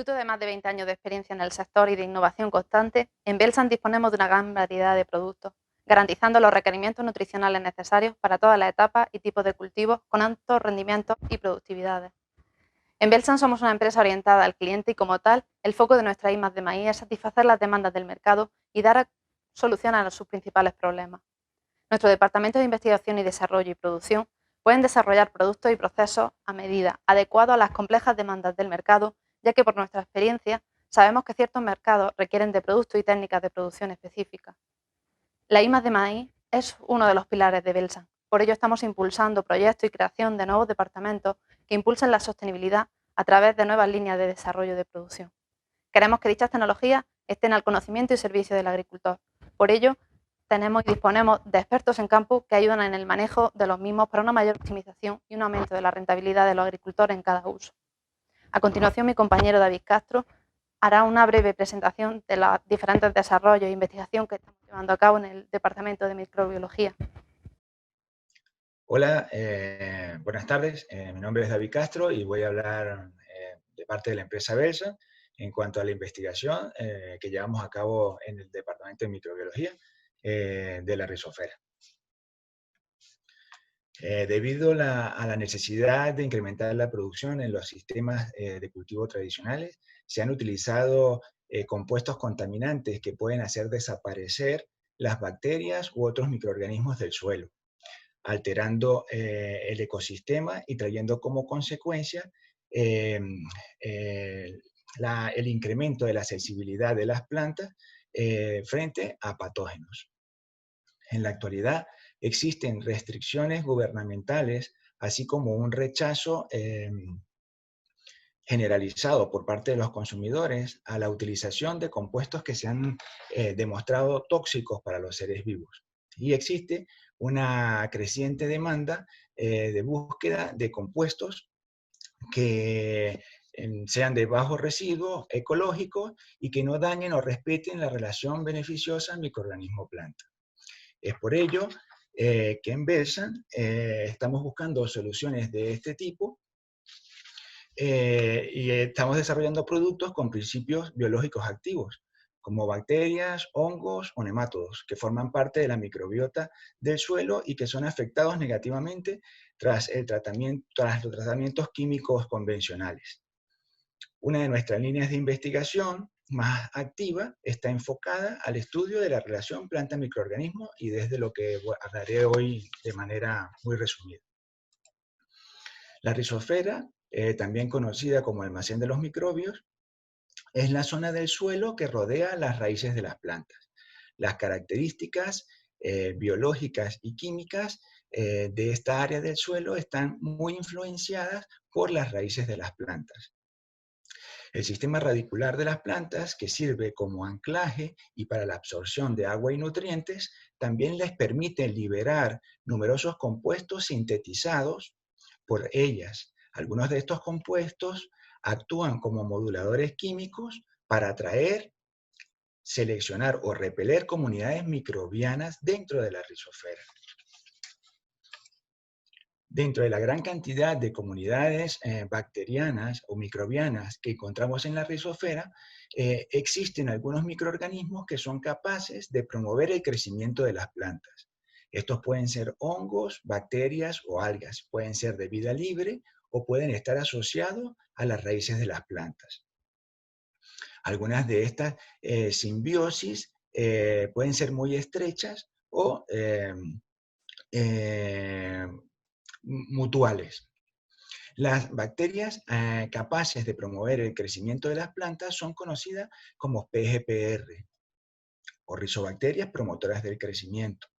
Fruto de más de 20 años de experiencia en el sector y de innovación constante, en Belsan disponemos de una gran variedad de productos, garantizando los requerimientos nutricionales necesarios para todas las etapas y tipos de cultivos con altos rendimientos y productividades. En Belsan somos una empresa orientada al cliente y, como tal, el foco de nuestra I+D Maíz es satisfacer las demandas del mercado y dar solución a sus principales problemas. Nuestro departamento de investigación y desarrollo y producción pueden desarrollar productos y procesos a medida, adecuados a las complejas demandas del mercado, ya que por nuestra experiencia sabemos que ciertos mercados requieren de productos y técnicas de producción específicas. La I+D Maíz es uno de los pilares de Belsan. Por ello estamos impulsando proyectos y creación de nuevos departamentos que impulsen la sostenibilidad a través de nuevas líneas de desarrollo de producción. Queremos que dichas tecnologías estén al conocimiento y servicio del agricultor. Por ello, tenemos y disponemos de expertos en campo que ayudan en el manejo de los mismos para una mayor optimización y un aumento de la rentabilidad de los agricultores en cada uso. A continuación, mi compañero David Castro hará una breve presentación de los diferentes desarrollos e investigación que estamos llevando a cabo en el Departamento de Microbiología. Hola, buenas tardes. Mi nombre es David Castro y voy a hablar de parte de la empresa Belsan en cuanto a la investigación que llevamos a cabo en el Departamento de Microbiología de la Rizosfera. Debido a la necesidad de incrementar la producción en los sistemas de cultivo tradicionales, se han utilizado compuestos contaminantes que pueden hacer desaparecer las bacterias u otros microorganismos del suelo, alterando el ecosistema y trayendo como consecuencia eh, el incremento de la sensibilidad de las plantas frente a patógenos. En la actualidad existen restricciones gubernamentales, así como un rechazo generalizado por parte de los consumidores a la utilización de compuestos que se han demostrado tóxicos para los seres vivos. Y existe una creciente demanda de búsqueda de compuestos que sean de bajo residuo, ecológicos y que no dañen o respeten la relación beneficiosa microorganismo-planta. Es por ello que en Belsan estamos buscando soluciones de este tipo y estamos desarrollando productos con principios biológicos activos, como bacterias, hongos o nemátodos, que forman parte de la microbiota del suelo y que son afectados negativamente tras los tratamientos químicos convencionales. Una de nuestras líneas de investigación más activa está enfocada al estudio de la relación planta-microorganismo y desde lo que hablaré hoy de manera muy resumida. La rizosfera, también conocida como almacén de los microbios, es la zona del suelo que rodea las raíces de las plantas. Las características biológicas y químicas de esta área del suelo están muy influenciadas por las raíces de las plantas. El sistema radicular de las plantas, que sirve como anclaje y para la absorción de agua y nutrientes, también les permite liberar numerosos compuestos sintetizados por ellas. Algunos de estos compuestos actúan como moduladores químicos para atraer, seleccionar o repeler comunidades microbianas dentro de la rizosfera. Dentro de la gran cantidad de comunidades bacterianas o microbianas que encontramos en la rizosfera, existen algunos microorganismos que son capaces de promover el crecimiento de las plantas. Estos pueden ser hongos, bacterias o algas, pueden ser de vida libre o pueden estar asociados a las raíces de las plantas. Algunas de estas simbiosis pueden ser muy estrechas o mutuales. Las bacterias capaces de promover el crecimiento de las plantas son conocidas como PGPR, o rizobacterias promotoras del crecimiento,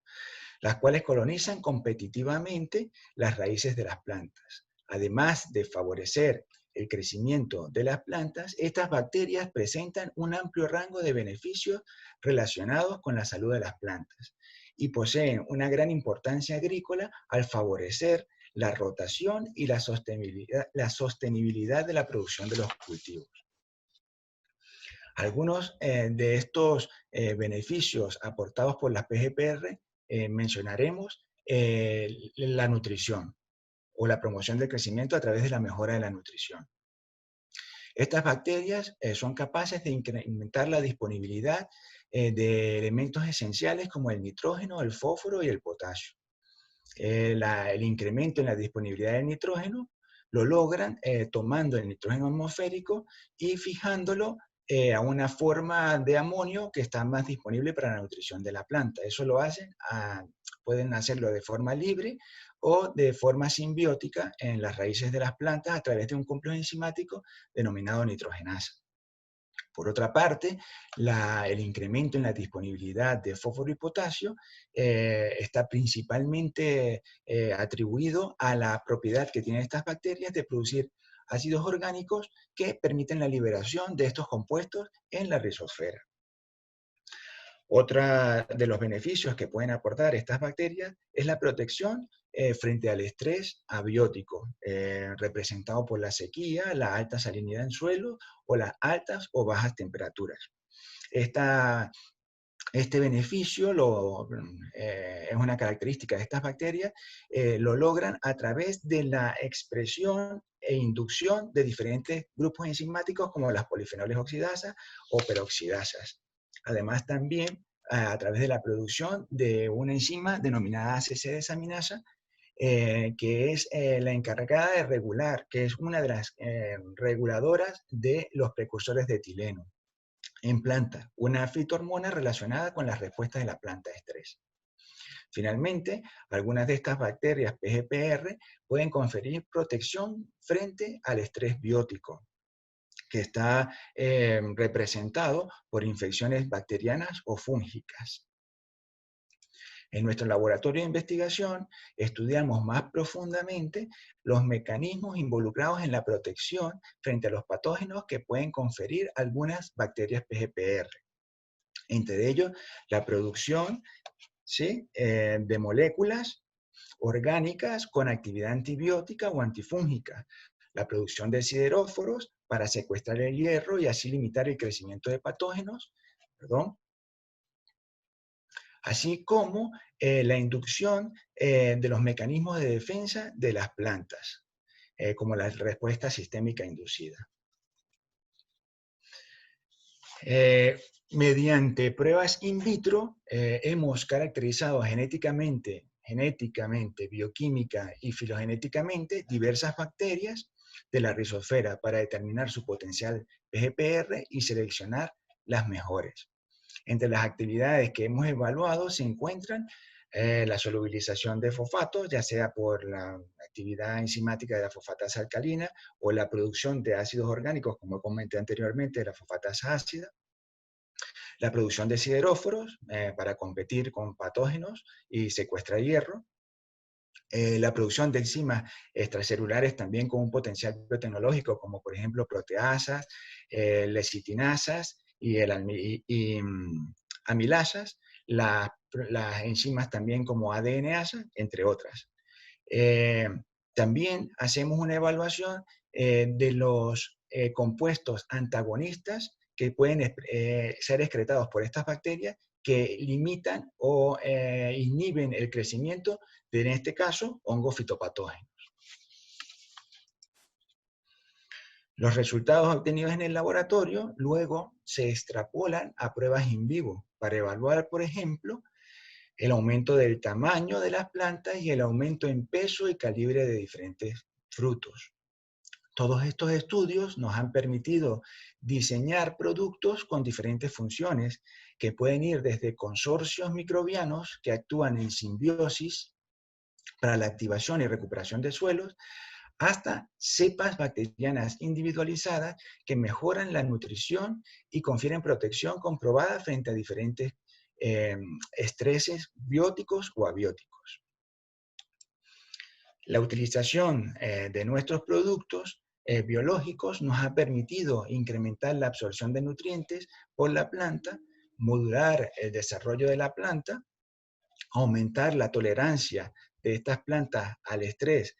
las cuales colonizan competitivamente las raíces de las plantas. Además de favorecer el crecimiento de las plantas, estas bacterias presentan un amplio rango de beneficios relacionados con la salud de las plantas y poseen una gran importancia agrícola al favorecer la rotación y la sostenibilidad de la producción de los cultivos. Algunos de estos beneficios aportados por las PGPR mencionaremos la nutrición o la promoción del crecimiento a través de la mejora de la nutrición. Estas bacterias son capaces de incrementar la disponibilidad de elementos esenciales como el nitrógeno, el fósforo y el potasio. El incremento en la disponibilidad del nitrógeno lo logran tomando el nitrógeno atmosférico y fijándolo a una forma de amonio que está más disponible para la nutrición de la planta. Eso lo hacen, pueden hacerlo de forma libre o de forma simbiótica en las raíces de las plantas a través de un complejo enzimático denominado nitrogenasa. Por otra parte, el incremento en la disponibilidad de fósforo y potasio está principalmente atribuido a la propiedad que tienen estas bacterias de producir ácidos orgánicos que permiten la liberación de estos compuestos en la rizosfera. Otro de los beneficios que pueden aportar estas bacterias es la protección frente al estrés abiótico, representado por la sequía, la alta salinidad en suelo o las altas o bajas temperaturas. Este beneficio es una característica de estas bacterias, lo logran a través de la expresión e inducción de diferentes grupos enzimáticos como las polifenoles oxidasas o peroxidasas. Además, también a través de la producción de una enzima denominada ACC desaminasa, que es la encargada de regular, que es una de las reguladoras de los precursores de etileno en planta, una fitohormona relacionada con las respuestas de la planta a estrés. Finalmente, algunas de estas bacterias PGPR pueden conferir protección frente al estrés biótico, que está representado por infecciones bacterianas o fúngicas. En nuestro laboratorio de investigación estudiamos más profundamente los mecanismos involucrados en la protección frente a los patógenos que pueden conferir algunas bacterias PGPR. Entre ellos, la producción, ¿sí?, de moléculas orgánicas con actividad antibiótica o antifúngica, la producción de sideróforos para secuestrar el hierro y así limitar el crecimiento de patógenos, así como la inducción de los mecanismos de defensa de las plantas, como la respuesta sistémica inducida. Mediante pruebas in vitro hemos caracterizado genéticamente, bioquímica y filogenéticamente diversas bacterias de la rizosfera para determinar su potencial PGPR y seleccionar las mejores. Entre las actividades que hemos evaluado se encuentran la solubilización de fosfatos, ya sea por la actividad enzimática de la fosfatasa alcalina o la producción de ácidos orgánicos, como comenté anteriormente, de la fosfatasa ácida, la producción de sideróforos para competir con patógenos y secuestrar hierro, la producción de enzimas extracelulares también con un potencial biotecnológico, como por ejemplo proteasas, lecitinasas y amilasas, las enzimas también como ADNasa, entre otras. También hacemos una evaluación de los compuestos antagonistas que pueden ser excretados por estas bacterias que limitan o inhiben el crecimiento de, en este caso, hongos fitopatógenos. Los resultados obtenidos en el laboratorio luego se extrapolan a pruebas in vivo para evaluar, por ejemplo, el aumento del tamaño de las plantas y el aumento en peso y calibre de diferentes frutos. Todos estos estudios nos han permitido diseñar productos con diferentes funciones que pueden ir desde consorcios microbianos que actúan en simbiosis para la activación y recuperación de suelos, hasta cepas bacterianas individualizadas que mejoran la nutrición y confieren protección comprobada frente a diferentes estreses bióticos o abióticos. La utilización de nuestros productos biológicos nos ha permitido incrementar la absorción de nutrientes por la planta, modular el desarrollo de la planta, aumentar la tolerancia de estas plantas al estrés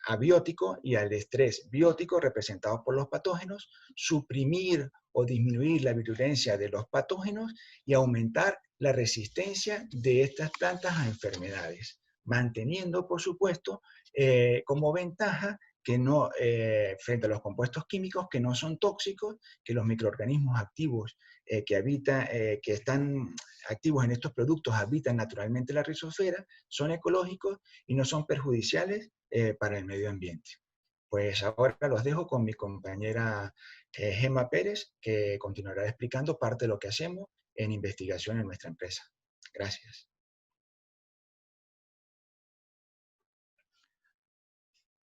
abiótico y al estrés biótico representado por los patógenos, suprimir o disminuir la virulencia de los patógenos y aumentar la resistencia de estas plantas a enfermedades, manteniendo, por supuesto, como ventaja que no, frente a los compuestos químicos que no son tóxicos, que los microorganismos activos que están activos en estos productos habitan naturalmente la rizosfera, son ecológicos y no son perjudiciales para el medio ambiente. Pues ahora los dejo con mi compañera Gemma Pérez, que continuará explicando parte de lo que hacemos en investigación en nuestra empresa. Gracias.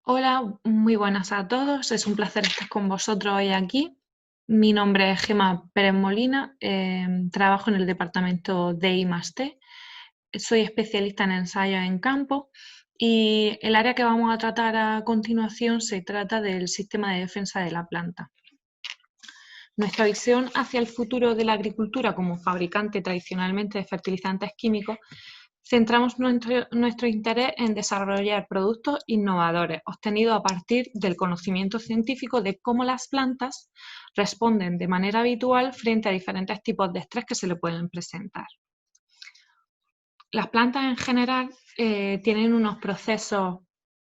Hola, muy buenas a todos. Es un placer estar con vosotros hoy aquí. Mi nombre es Gemma Pérez Molina, trabajo en el departamento de I+T. Soy especialista en ensayos en campo y el área que vamos a tratar a continuación se trata del sistema de defensa de la planta. Nuestra visión hacia el futuro de la agricultura como fabricante tradicionalmente de fertilizantes químicos, centramos nuestro interés en desarrollar productos innovadores obtenidos a partir del conocimiento científico de cómo las plantas responden de manera habitual frente a diferentes tipos de estrés que se le pueden presentar. Las plantas en general tienen unos procesos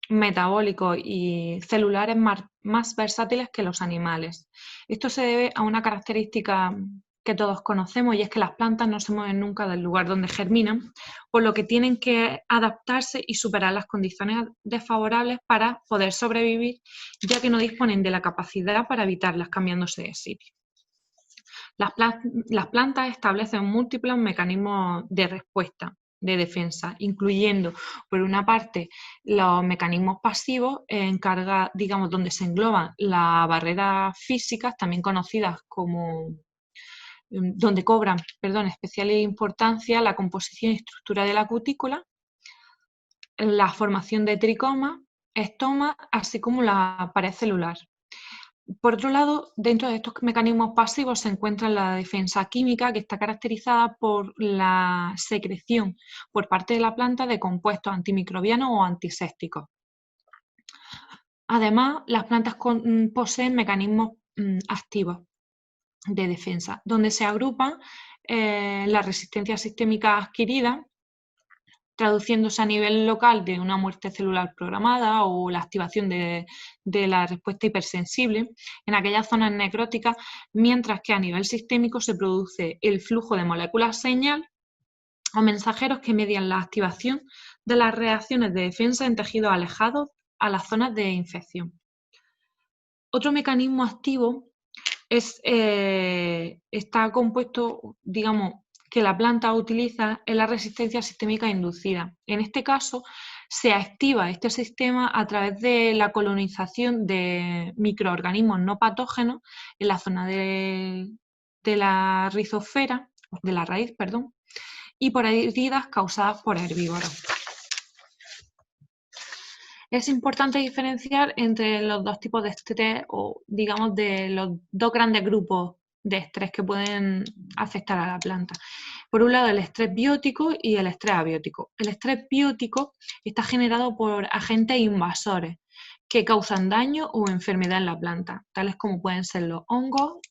metabólicos y celulares más versátiles que los animales. Esto se debe a una característica que todos conocemos y es que las plantas no se mueven nunca del lugar donde germinan, por lo que tienen que adaptarse y superar las condiciones desfavorables para poder sobrevivir, ya que no disponen de la capacidad para evitarlas cambiándose de sitio. Las plantas establecen múltiples mecanismos de respuesta, de defensa, incluyendo, por una parte, los mecanismos pasivos, donde se engloban las barreras físicas, también conocidas como, donde cobran, especial importancia la composición y estructura de la cutícula, la formación de tricoma, estoma, así como la pared celular. Por otro lado, dentro de estos mecanismos pasivos se encuentra la defensa química, que está caracterizada por la secreción por parte de la planta de compuestos antimicrobianos o antisépticos. Además, las plantas poseen mecanismos activos de defensa, donde se agrupan la resistencia sistémica adquirida, traduciéndose a nivel local de una muerte celular programada o la activación de la respuesta hipersensible en aquellas zonas necróticas, mientras que a nivel sistémico se produce el flujo de moléculas señal o mensajeros que median la activación de las reacciones de defensa en tejidos alejados a las zonas de infección. Otro mecanismo activo está compuesto, que la planta utiliza en la resistencia sistémica inducida. En este caso, se activa este sistema a través de la colonización de microorganismos no patógenos en la zona de la rizosfera, de la raíz, y por heridas causadas por herbívoros. Es importante diferenciar entre los dos tipos de estrés o, de los dos grandes grupos de estrés que pueden afectar a la planta. Por un lado, el estrés biótico y el estrés abiótico. El estrés biótico está generado por agentes invasores que causan daño o enfermedad en la planta, tales como pueden ser los hongos,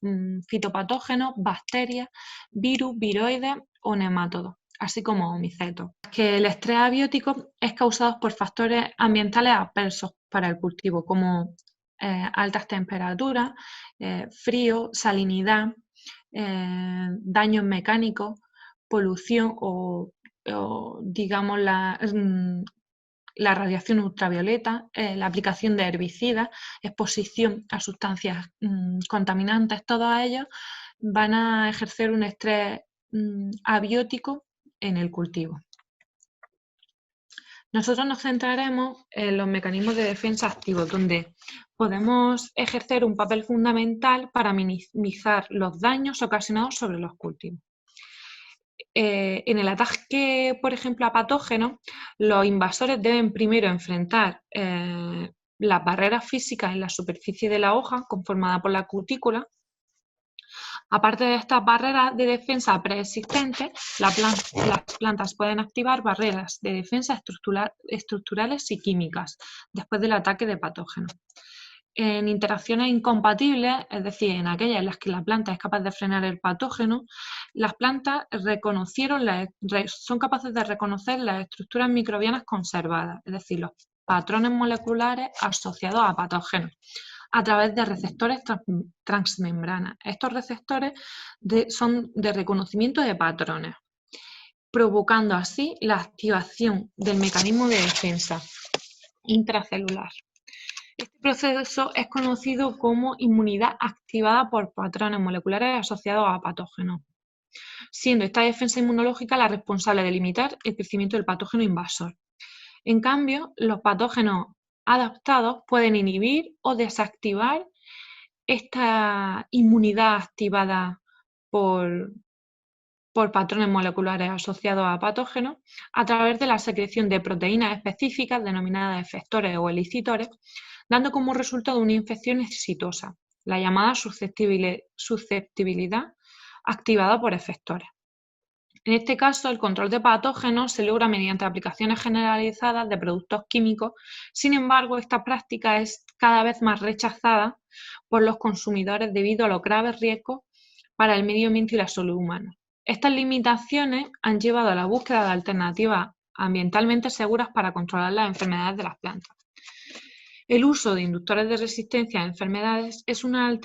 fitopatógenos, bacterias, virus, viroides o nemátodos, así como micetos. Que el estrés abiótico es causado por factores ambientales adversos para el cultivo, como altas temperaturas, frío, salinidad, daños mecánicos, polución o la radiación ultravioleta, la aplicación de herbicidas, exposición a sustancias contaminantes, todos ellos van a ejercer un estrés abiótico en el cultivo. Nosotros nos centraremos en los mecanismos de defensa activos, donde podemos ejercer un papel fundamental para minimizar los daños ocasionados sobre los cultivos. En el ataque, por ejemplo, a patógenos, los invasores deben primero enfrentar las barreras físicas en la superficie de la hoja, conformada por la cutícula. Aparte de estas barreras de defensa preexistentes, las plantas pueden activar barreras de defensa estructurales y químicas después del ataque de patógenos. En interacciones incompatibles, es decir, en aquellas en las que la planta es capaz de frenar el patógeno, las plantas son capaces de reconocer las estructuras microbianas conservadas, es decir, los patrones moleculares asociados a patógenos a través de receptores transmembrana. Estos receptores son de reconocimiento de patrones, provocando así la activación del mecanismo de defensa intracelular. Este proceso es conocido como inmunidad activada por patrones moleculares asociados a patógenos, siendo esta defensa inmunológica la responsable de limitar el crecimiento del patógeno invasor. En cambio, los patógenos adaptados pueden inhibir o desactivar esta inmunidad activada por patrones moleculares asociados a patógenos a través de la secreción de proteínas específicas denominadas efectores o elicitores, dando como resultado una infección exitosa, la llamada susceptibilidad activada por efectores. En este caso, el control de patógenos se logra mediante aplicaciones generalizadas de productos químicos. Sin embargo, esta práctica es cada vez más rechazada por los consumidores debido a los graves riesgos para el medio ambiente y la salud humana. Estas limitaciones han llevado a la búsqueda de alternativas ambientalmente seguras para controlar las enfermedades de las plantas. El uso de inductores de resistencia a enfermedades es una de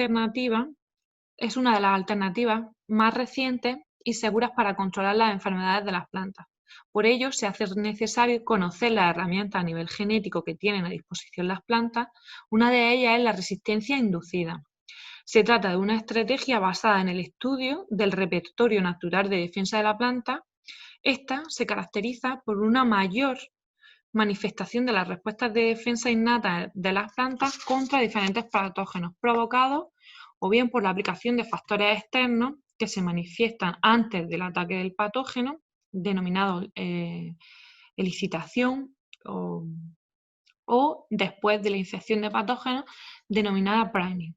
las alternativas más recientes y seguras para controlar las enfermedades de las plantas. Por ello, se hace necesario conocer las herramientas a nivel genético que tienen a disposición las plantas. Una de ellas es la resistencia inducida. Se trata de una estrategia basada en el estudio del repertorio natural de defensa de la planta. Esta se caracteriza por una mayor manifestación de las respuestas de defensa innata de las plantas contra diferentes patógenos provocados o bien por la aplicación de factores externos que se manifiestan antes del ataque del patógeno, denominado elicitación, o después de la infección de patógenos, denominada priming.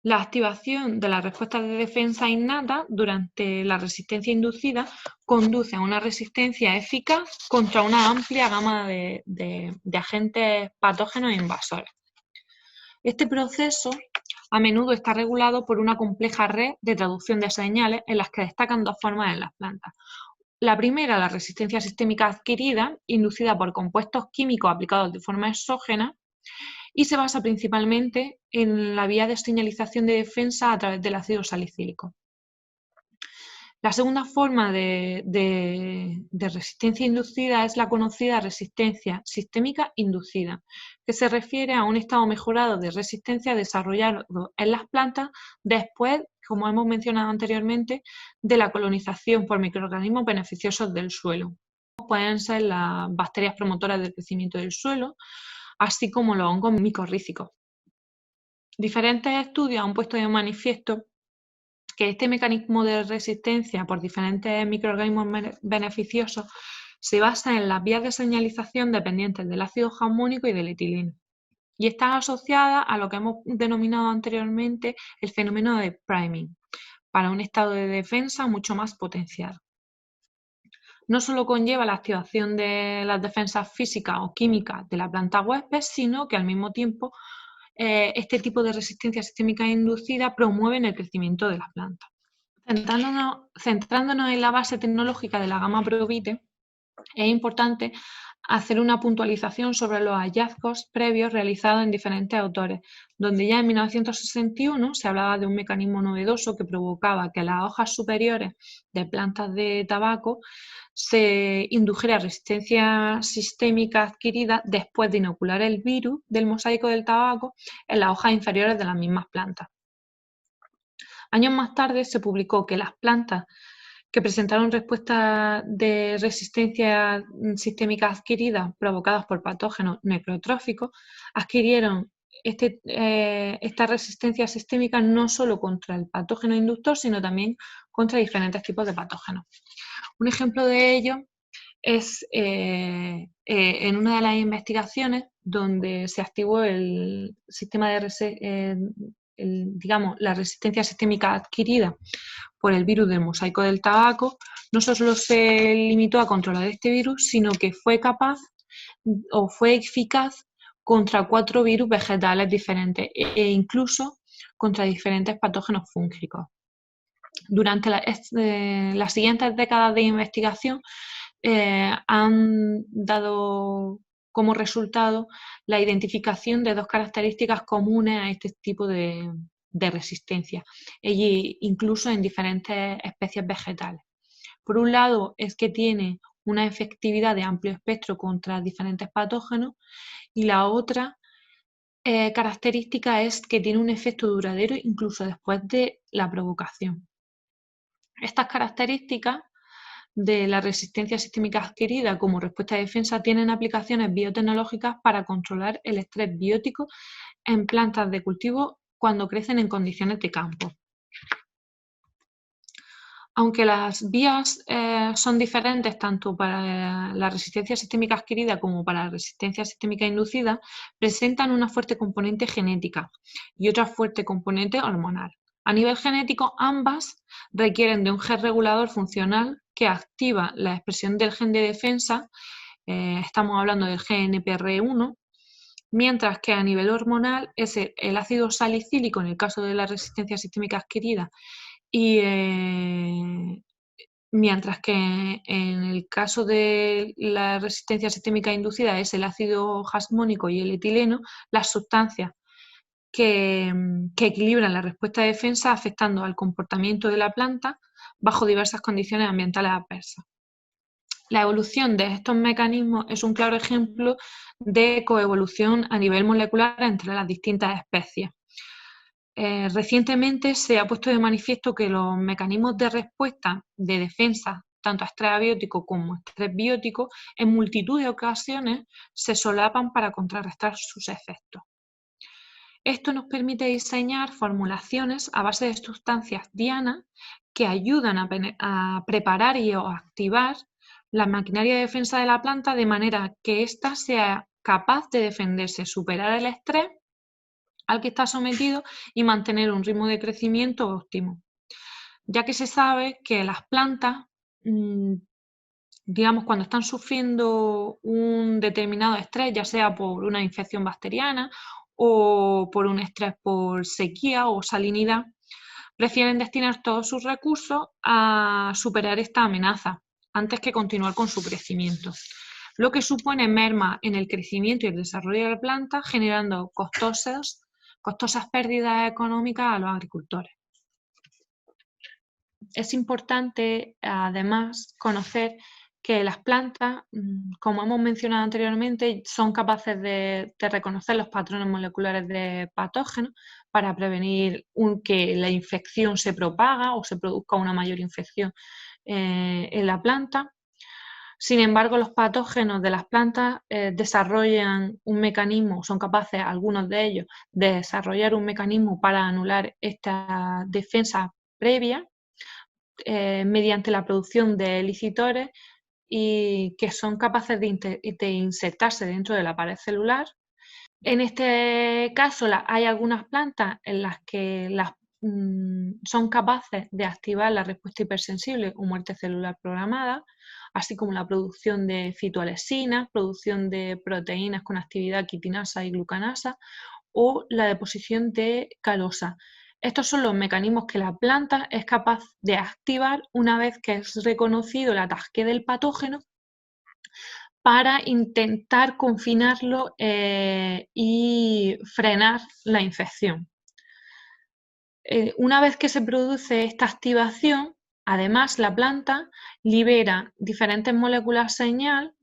La activación de las respuestas de defensa innata durante la resistencia inducida conduce a una resistencia eficaz contra una amplia gama de agentes patógenos e invasores. Este proceso a menudo está regulado por una compleja red de traducción de señales en las que destacan dos formas en las plantas. La primera, la resistencia sistémica adquirida, inducida por compuestos químicos aplicados de forma exógena, y se basa principalmente en la vía de señalización de defensa a través del ácido salicílico. La segunda forma de resistencia inducida es la conocida resistencia sistémica inducida, que se refiere a un estado mejorado de resistencia desarrollado en las plantas después, como hemos mencionado anteriormente, de la colonización por microorganismos beneficiosos del suelo. Pueden ser las bacterias promotoras del crecimiento del suelo, así como los hongos micorrízicos. Diferentes estudios han puesto de manifiesto que este mecanismo de resistencia por diferentes microorganismos beneficiosos se basa en las vías de señalización dependientes del ácido jamónico y del etileno, y está asociada a lo que hemos denominado anteriormente el fenómeno de priming, para un estado de defensa mucho más potenciado. No solo conlleva la activación de las defensas físicas o químicas de la planta huésped, sino que al mismo tiempo este tipo de resistencia sistémica inducida promueve el crecimiento de las plantas. Centrándonos en la base tecnológica de la gama Provite, es importante hacer una puntualización sobre los hallazgos previos realizados en diferentes autores, donde ya en 1961 se hablaba de un mecanismo novedoso que provocaba que las hojas superiores de plantas de tabaco se indujera resistencia sistémica adquirida después de inocular el virus del mosaico del tabaco en las hojas inferiores de las mismas plantas. Años más tarde se publicó que las plantas que presentaron respuestas de resistencia sistémica adquirida provocadas por patógenos necrotróficos adquirieron esta resistencia sistémica no solo contra el patógeno inductor, sino también contra diferentes tipos de patógenos. Un ejemplo de ello es en una de las investigaciones donde se activó el sistema de la resistencia sistémica adquirida por el virus del mosaico del tabaco. No solo se limitó a controlar este virus, sino que fue eficaz contra 4 virus vegetales diferentes e incluso contra diferentes patógenos fúngicos. Durante las siguientes décadas de investigación han dado como resultado la identificación de dos características comunes a este tipo de resistencia, incluso en diferentes especies vegetales. Por un lado, es que tiene una efectividad de amplio espectro contra diferentes patógenos, y la otra característica es que tiene un efecto duradero incluso después de la provocación. Estas características de la resistencia sistémica adquirida como respuesta de defensa tienen aplicaciones biotecnológicas para controlar el estrés biótico en plantas de cultivo cuando crecen en condiciones de campo. Aunque las vías son diferentes tanto para la resistencia sistémica adquirida como para la resistencia sistémica inducida, presentan una fuerte componente genética y otra fuerte componente hormonal. A nivel genético, ambas requieren de un gen regulador funcional que activa la expresión del gen de defensa, estamos hablando del GNPR1, mientras que a nivel hormonal es el ácido salicílico en el caso de la resistencia sistémica adquirida, y mientras que en el caso de la resistencia sistémica inducida es el ácido jasmónico y el etileno, las sustancias que equilibran la respuesta de defensa afectando al comportamiento de la planta bajo diversas condiciones ambientales adversas. La evolución de estos mecanismos es un claro ejemplo de coevolución a nivel molecular entre las distintas especies. Recientemente se ha puesto de manifiesto que los mecanismos de respuesta de defensa, tanto a estrés abiótico como a estrés biótico, en multitud de ocasiones se solapan para contrarrestar sus efectos. Esto nos permite diseñar formulaciones a base de sustancias dianas que ayudan a preparar y a activar la maquinaria de defensa de la planta de manera que ésta sea capaz de defenderse, superar el estrés al que está sometido y mantener un ritmo de crecimiento óptimo, ya que se sabe que las plantas, digamos, cuando están sufriendo un determinado estrés, ya sea por una infección bacteriana o por un estrés por sequía o salinidad, prefieren destinar todos sus recursos a superar esta amenaza antes que continuar con su crecimiento, lo que supone merma en el crecimiento y el desarrollo de la planta, generando costosas pérdidas económicas a los agricultores. Es importante, además, conocer que las plantas, como hemos mencionado anteriormente, son capaces de reconocer los patrones moleculares de patógenos para prevenir que la infección se propaga o se produzca una mayor infección en la planta. Sin embargo, los patógenos de las plantas desarrollan un mecanismo, son capaces, algunos de ellos, de desarrollar un mecanismo para anular esta defensa previa mediante la producción de elicitores y que son capaces de insertarse dentro de la pared celular. En este caso, hay algunas plantas en las que son capaces de activar la respuesta hipersensible o muerte celular programada, así como la producción de fitoalexina, producción de proteínas con actividad quitinasa y glucanasa o la deposición de calosa. Estos son los mecanismos que la planta es capaz de activar una vez que es reconocido el ataque del patógeno para intentar confinarlo y frenar la infección. Una vez que se produce esta activación, además la planta libera diferentes moléculas señal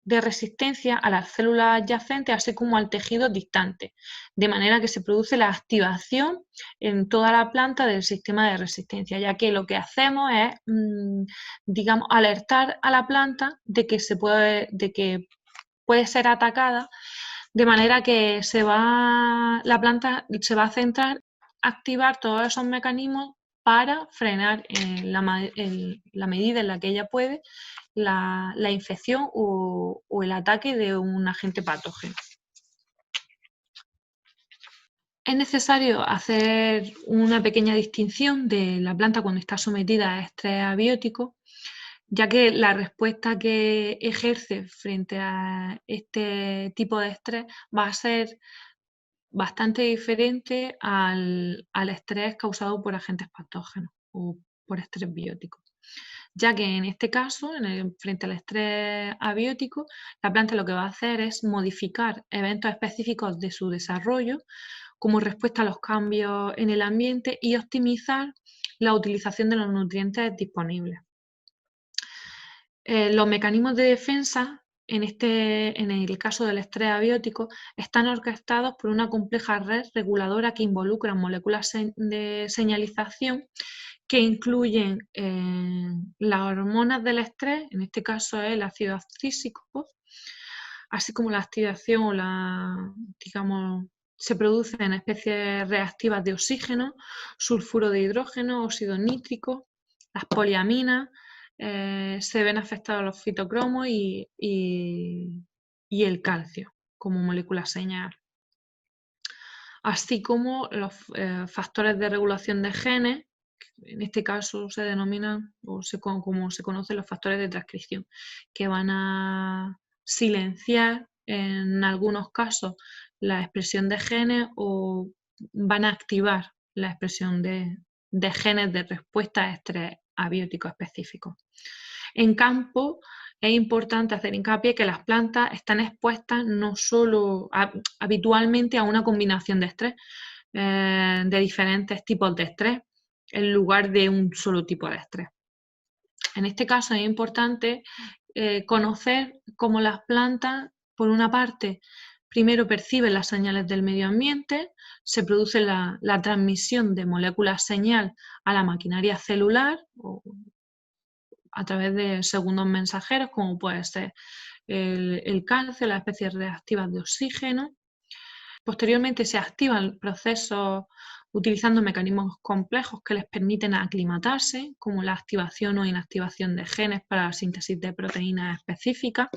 de resistencia a las células adyacentes, así como al tejido distante, de manera que se produce la activación en toda la planta del sistema de resistencia, ya que lo que hacemos es, digamos, alertar a la planta de que puede ser atacada, de manera que la planta se va a centrar a activar todos esos mecanismos para frenar en la medida en la que ella puede la infección o el ataque de un agente patógeno. Es necesario hacer una pequeña distinción de la planta cuando está sometida a estrés abiótico, ya que la respuesta que ejerce frente a este tipo de estrés va a ser bastante diferente al estrés causado por agentes patógenos o por estrés biótico. ya que en este caso, frente al estrés abiótico, la planta lo que va a hacer es modificar eventos específicos de su desarrollo como respuesta a los cambios en el ambiente y optimizar la utilización de los nutrientes disponibles. Los mecanismos de defensa, en el caso del estrés abiótico, están orquestados por una compleja red reguladora que involucra moléculas de señalización que incluyen las hormonas del estrés, en este caso el ácido abscísico, así como la activación o se producen especies reactivas de oxígeno, sulfuro de hidrógeno, óxido nítrico, las poliaminas, se ven afectados los fitocromos y el calcio como molécula señal, así como los factores de regulación de genes, en este caso se denominan, como se conocen, los factores de transcripción, que van a silenciar en algunos casos la expresión de genes o van a activar la expresión de genes de respuesta a estrés abiótico específico. En campo es importante hacer hincapié que las plantas están expuestas no solo habitualmente a una combinación de estrés, de diferentes tipos de estrés, en lugar de un solo tipo de estrés. En este caso es importante conocer cómo las plantas, por una parte, primero perciben las señales del medio ambiente, se produce la transmisión de moléculas señal a la maquinaria celular o a través de segundos mensajeros, como puede ser el calcio, las especies reactivas de oxígeno. Posteriormente se activan procesos utilizando mecanismos complejos que les permiten aclimatarse, como la activación o inactivación de genes para la síntesis de proteínas específicas,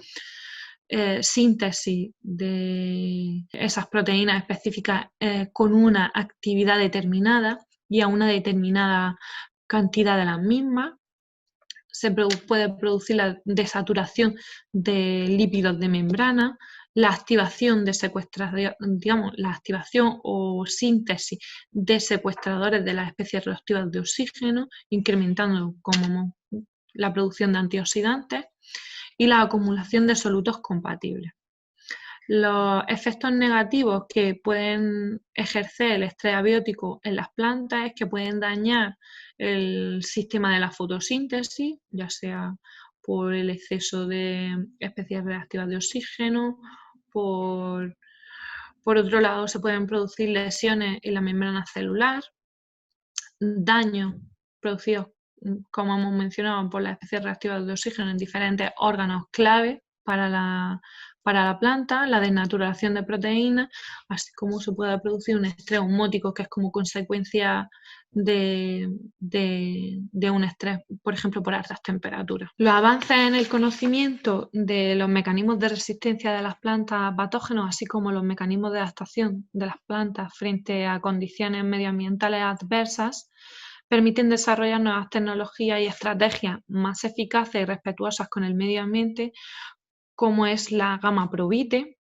síntesis de esas proteínas específicas con una actividad determinada y a una determinada cantidad de las mismas. Se puede producir la desaturación de lípidos de membrana, la activación de la activación o síntesis de secuestradores de las especies reactivas de oxígeno, incrementando como la producción de antioxidantes y la acumulación de solutos compatibles. Los efectos negativos que pueden ejercer el estrés abiótico en las plantas es que pueden dañar el sistema de la fotosíntesis, ya sea por el exceso de especies reactivas de oxígeno, por otro lado se pueden producir lesiones en la membrana celular, daños producidos, como hemos mencionado, por las especies reactivas de oxígeno en diferentes órganos clave para la planta, la desnaturación de proteínas, así como se puede producir un estrés osmótico, que es como consecuencia de un estrés, por ejemplo, por altas temperaturas. Los avances en el conocimiento de los mecanismos de resistencia de las plantas a patógenos, así como los mecanismos de adaptación de las plantas frente a condiciones medioambientales adversas, permiten desarrollar nuevas tecnologías y estrategias más eficaces y respetuosas con el medio ambiente, como es la gama Provite,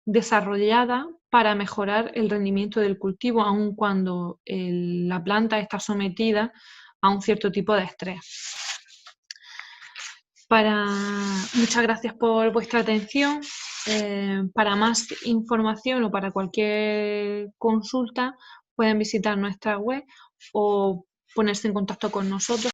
desarrollada para mejorar el rendimiento del cultivo, aun cuando la planta está sometida a un cierto tipo de estrés. Muchas gracias por vuestra atención. Para más información o para cualquier consulta pueden visitar nuestra web o ponerse en contacto con nosotros.